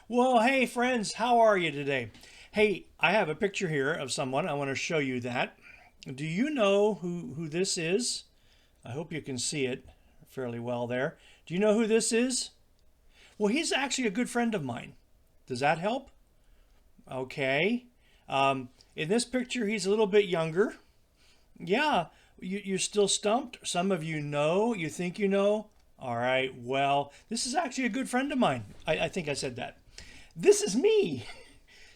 Well, hey friends, how are you today? Hey, I have a picture here of someone. I want to show you that. Do you know who this is? I hope you can see it fairly well there. Do you know who this is? Well, he's actually a good friend of mine. Does that help? Okay. In this picture, he's a little bit younger. Yeah, you're still stumped. Some of you know, you think you know. All right, well, this is actually a good friend of mine. I think I said that. This is me.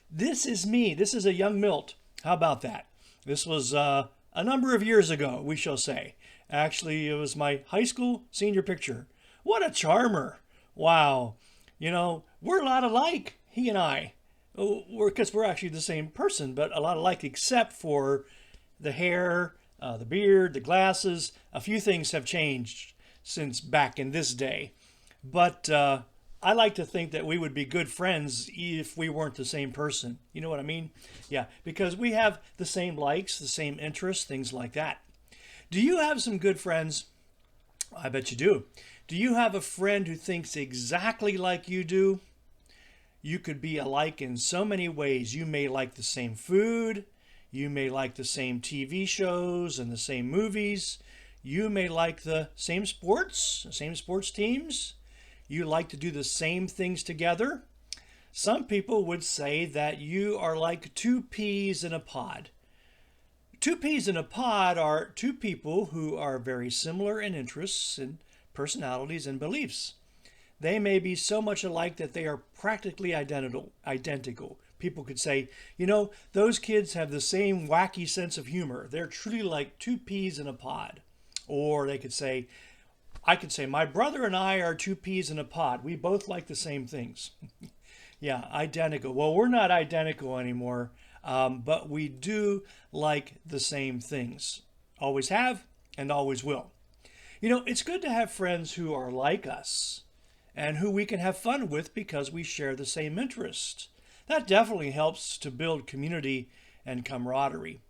This is me. This is a young Milt. How about that? This was a number of years ago, we shall say. Actually, it was my high school senior picture. What a charmer. Wow. We're a lot alike, he and I. Because we're actually the same person, but a lot alike except for the hair, the beard, the glasses. A few things have changed since back in this day. But I like to think that we would be good friends if we weren't the same person. You know what I mean? Yeah, because we have the same likes, the same interests, things like that. Do you have some good friends? I bet you do. Do you have a friend who thinks exactly like you do? You could be alike in so many ways. You may like the same food. You may like the same TV shows and the same movies. You may like the same sports teams. You like to do the same things together. Some people would say that you are like two peas in a pod. Two peas in a pod are two people who are very similar in interests and personalities and beliefs. They may be so much alike that they are practically identical. People could say, those kids have the same wacky sense of humor. They're truly like two peas in a pod. Or I could say, my brother and I are two peas in a pod. We both like the same things. Yeah, identical. Well, we're not identical anymore, but we do like the same things. Always have and always will. It's good to have friends who are like us and who we can have fun with because we share the same interests. That definitely helps to build community and camaraderie.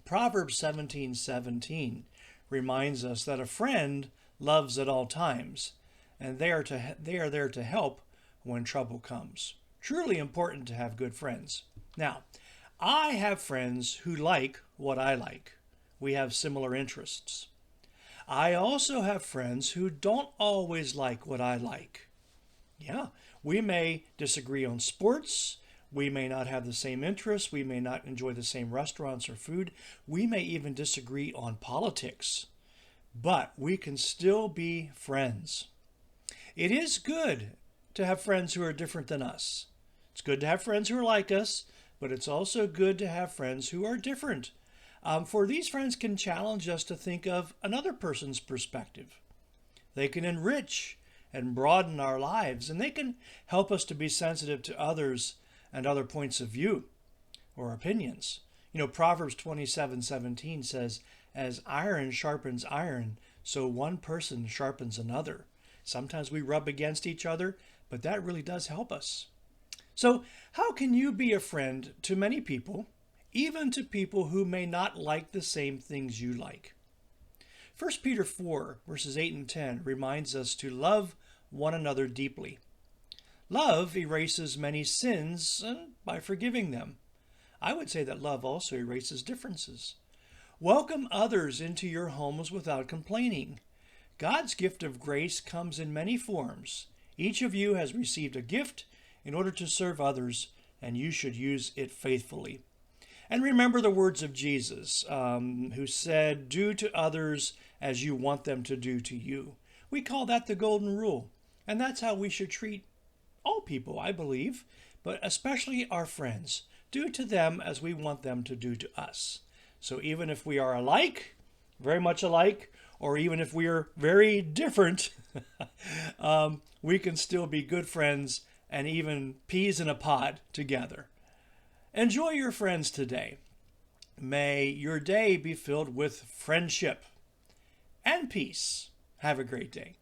Proverbs 17:17 reminds us that a friend loves at all times, and they are there to help when trouble comes. Truly important to have good friends. Now, I have friends who like what I like. We have similar interests. I also have friends who don't always like what I like. Yeah, we may disagree on sports. We may not have the same interests. We may not enjoy the same restaurants or food. We may even disagree on politics. But we can still be friends. It is good to have friends who are different than us. It's good to have friends who are like us, but it's also good to have friends who are different. For these friends can challenge us to think of another person's perspective. They can enrich and broaden our lives, and they can help us to be sensitive to others and other points of view or opinions. Proverbs 27:17 says, as iron sharpens iron, so one person sharpens another. Sometimes we rub against each other, but that really does help us. So, how can you be a friend to many people, even to people who may not like the same things you like? 1 Peter 4, verses 8 and 10 reminds us to love one another deeply. Love erases many sins by forgiving them. I would say that love also erases differences. Welcome others into your homes without complaining. God's gift of grace comes in many forms. Each of you has received a gift in order to serve others, and you should use it faithfully. And remember the words of Jesus, who said, do to others as you want them to do to you. We call that the golden rule. And that's how we should treat all people, I believe, but especially our friends. Do to them as we want them to do to us. So even if we are alike, very much alike, or even if we are very different, we can still be good friends and even peas in a pod together. Enjoy your friends today. May your day be filled with friendship and peace. Have a great day.